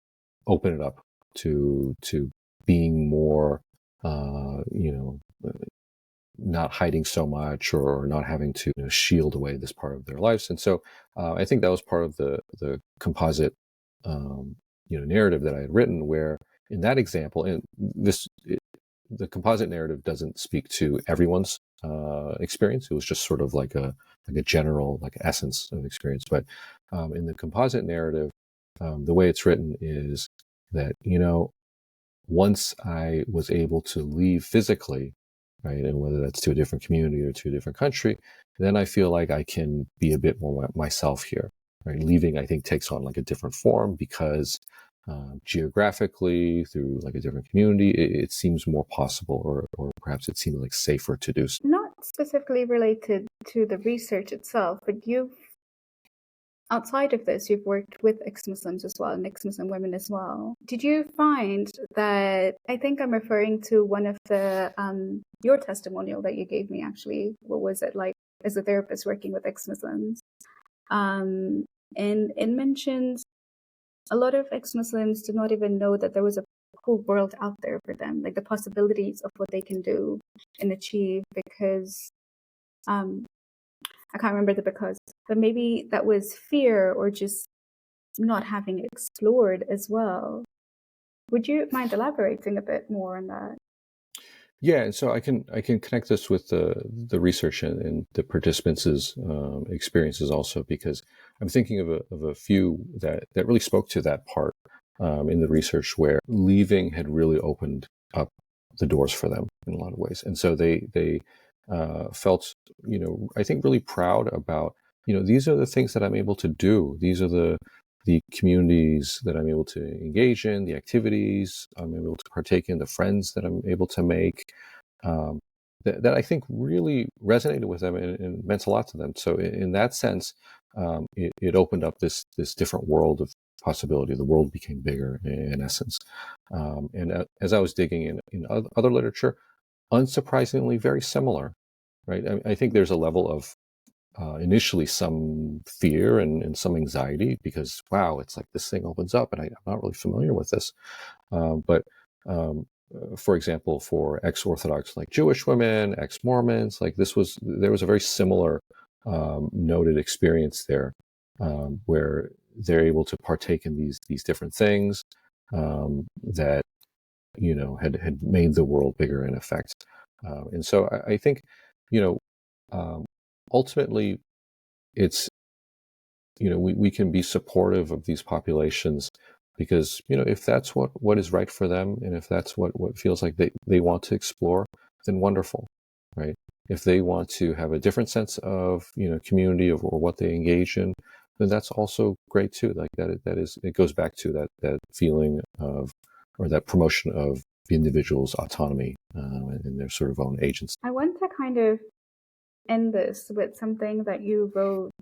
open it up to being more, not hiding so much, or not having to shield away this part of their lives. And so I think that was part of the composite narrative that I had written, where in that example, and the composite narrative doesn't speak to everyone's experience. It was just sort of like a general essence of experience. But in the composite narrative, the way it's written is that once I was able to leave physically, right, and whether that's to a different community or to a different country, then I feel like I can be a bit more myself here. Right, leaving, I think, takes on a different form because geographically, through a different community, it seems more possible, or perhaps it seems safer to do so. Not specifically related to the research itself, but outside of this, you've worked with ex-Muslims as well, and ex-Muslim women as well. Did you find that, I think I'm referring to one of the, your testimonial that you gave me, actually, what was it like as a therapist working with ex-Muslims? And it mentions a lot of ex-Muslims do not even know that there was a whole world out there for them, the possibilities of what they can do and achieve, because I can't remember the because, but maybe that was fear or just not having explored as well. Would you mind elaborating a bit more on that? Yeah, and so I can connect this with the research and the participants' experiences also, because I'm thinking of a few that really spoke to that part in the research, where leaving had really opened up the doors for them in a lot of ways, and so they felt, I think, really proud about, these are the things that I'm able to do. These are the communities that I'm able to engage in, the activities I'm able to partake in, the friends that I'm able to make, that I think really resonated with them and meant a lot to them. So in that sense, it opened up this different world of possibility. The world became bigger in essence. And as I was digging in other literature, unsurprisingly very similar, right? I think there's a level of initially some fear and some anxiety, because wow, it's like this thing opens up and I'm not really familiar with this. But for example, for ex-Orthodox Jewish women, ex-Mormons, there was a very similar noted experience there, where they're able to partake in these different things that had made the world bigger in effect. And so I think ultimately, it's we can be supportive of these populations, because if that's what is right for them, and if that's what feels like they want to explore, then wonderful, right? If they want to have a different sense of community or what they engage in, then that's also great too. It goes back to that feeling of, or that promotion of the individual's autonomy and their sort of own agency. I want to kind of end this with something that you wrote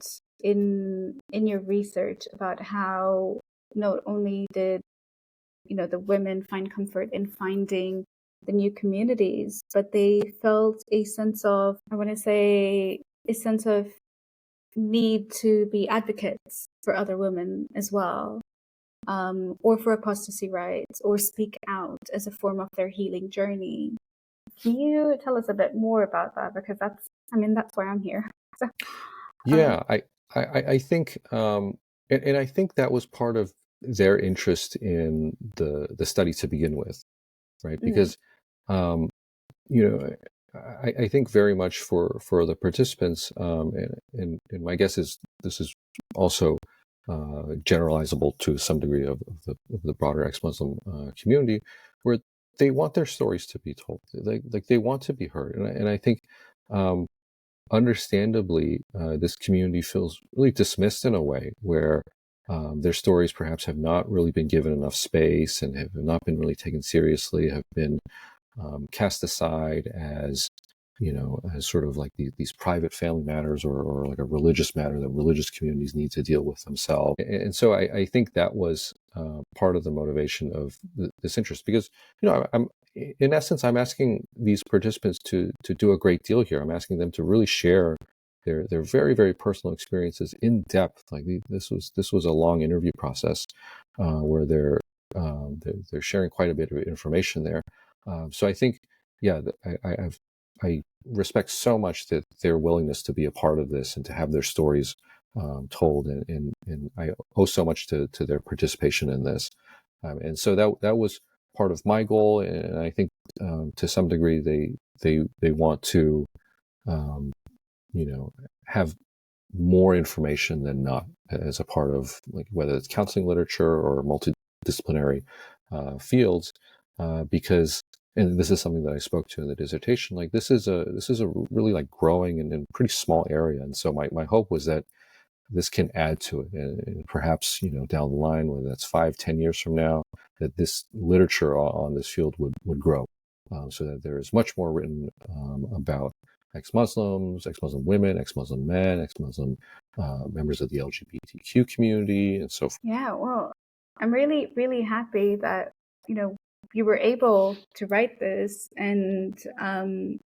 in your research about how not only did the women find comfort in finding the new communities, but they felt a sense of, I want to say, a sense of need to be advocates for other women as well, or for apostasy rights, or speak out as a form of their healing journey. Can you tell us a bit more about that? Because that's why I'm here. So, yeah, I think, and I think that was part of their interest in the study to begin with, right? Because, I think very much for the participants, and my guess is this is also generalizable to some degree of the broader ex-Muslim community, where they want their stories to be told, they want to be heard, and I think. Understandably, this community feels really dismissed in a way where their stories perhaps have not really been given enough space and have not been really taken seriously, have been cast aside as, as sort of these private family matters, or like a religious matter that religious communities need to deal with themselves. And so I think that was part of the motivation of this interest, because, in essence, I'm asking these participants to do a great deal here. I'm asking them to really share they're very, very personal experiences in depth. Like this was a long interview process where they're sharing quite a bit of information there. So I think, yeah, I respect so much that their willingness to be a part of this and to have their stories told, and I owe so much to their participation in this. And so that was part of my goal, and I think to some degree they want to have more information than not as a part of, like, whether it's counseling literature or multidisciplinary fields, because, and this is something that I spoke to in the dissertation, like this is a really like growing and pretty small area, and so my hope was that this can add to it, and perhaps down the line, whether that's 5-10 years from now, that this literature on this field would grow, so that there is much more written about ex-Muslims, ex-Muslim women, ex-Muslim men, ex-Muslim members of the LGBTQ community, and so forth. Yeah, well, I'm really, really happy that, you were able to write this. And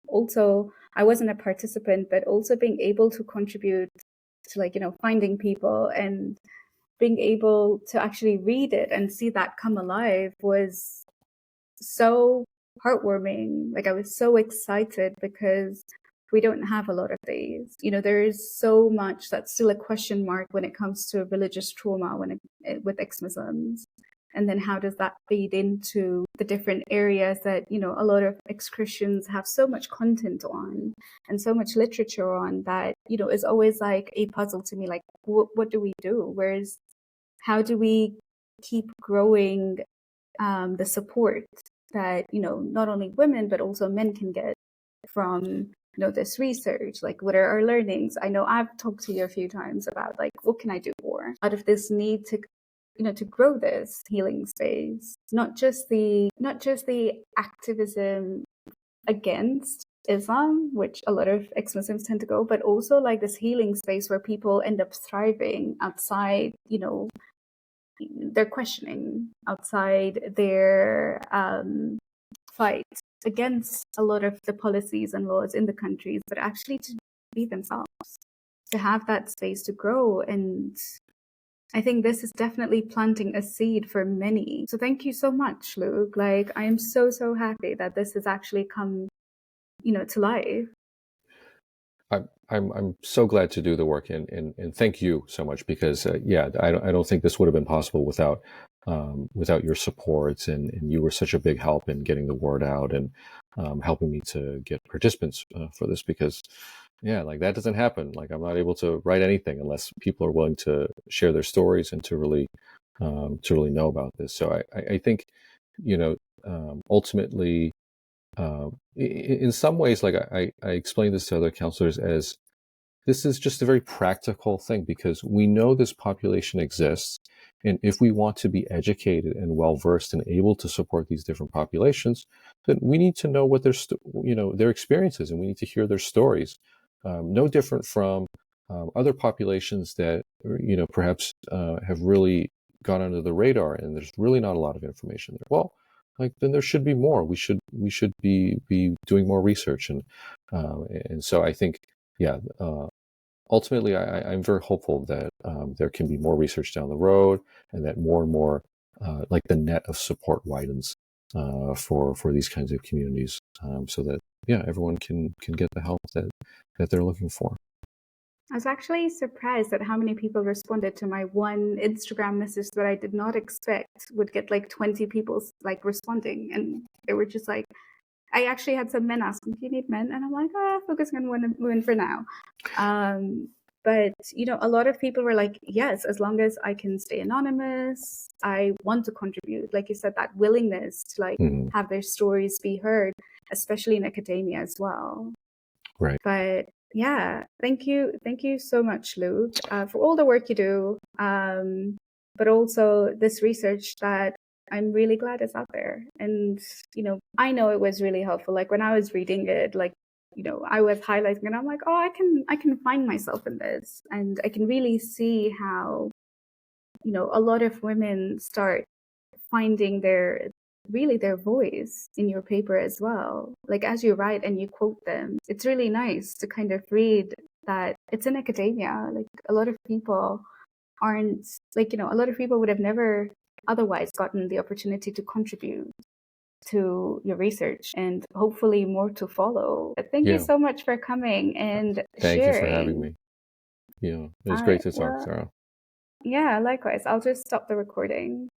also, I wasn't a participant, but also being able to contribute to finding people and being able to actually read it and see that come alive was so heartwarming. Like, I was so excited because we don't have a lot of these. There is so much that's still a question mark when it comes to religious trauma with ex-Muslims. And then how does that feed into the different areas that, a lot of ex-Christians have so much content on and so much literature on that, is always like a puzzle to me. Like, what do we do? How do we keep growing the support that, not only women, but also men can get from this research? Like, what are our learnings? I know I've talked to you a few times about, like, what can I do more out of this need to to grow this healing space, not just the activism against Islam, which a lot of ex-Muslims tend to go, but also like this healing space where people end up thriving outside, their questioning, outside their fight against a lot of the policies and laws in the countries, but actually to be themselves, to have that space to grow. And I think this is definitely planting a seed for many. So thank you so much, Luke. Like, I am so, so happy that this has actually come, to life. I'm so glad to do the work, and thank you so much, because I don't think this would have been possible without your support, and you were such a big help in getting the word out and helping me to get participants for this, because like that doesn't happen. Like, I'm not able to write anything unless people are willing to share their stories and to really know about this. So I think ultimately, in some ways, like I explained this to other counselors as, this is just a very practical thing, because we know this population exists, and if we want to be educated and well versed and able to support these different populations, then we need to know what their experiences, and we need to hear their stories. No different from other populations that perhaps have really gone under the radar, and there's really not a lot of information there. Well, like, then there should be more. We should be doing more research, and so I think, ultimately, I'm very hopeful that there can be more research down the road, and that more and more, like, the net of support widens for these kinds of communities, so that everyone can get the help that they're looking for. I was actually surprised at how many people responded to my one Instagram message that I did not expect would get like 20 people like responding, and they were just like, I actually had some men asking, do you need men? And I'm like, focusing on women for now. But, a lot of people were like, yes, as long as I can stay anonymous, I want to contribute. Like you said, that willingness to like have their stories be heard, especially in academia as well. Right. But yeah, thank you so much, Luke, for all the work you do, but also this research that I'm really glad is out there. And I know it was really helpful. Like, when I was reading it, like, I was highlighting, and I'm like, I can find myself in this, and I can really see how a lot of women start finding their voice in your paper as well. Like, as you write and you quote them, it's really nice to kind of read that it's in academia. Like a lot of people aren't like, a lot of people would have never otherwise gotten the opportunity to contribute to your research, and hopefully more to follow. But thank you Yeah. so much for coming and Thank you for having sharing. me. Yeah. It was All great right. to talk, Well, Sarah. yeah, likewise. I'll just stop the recording.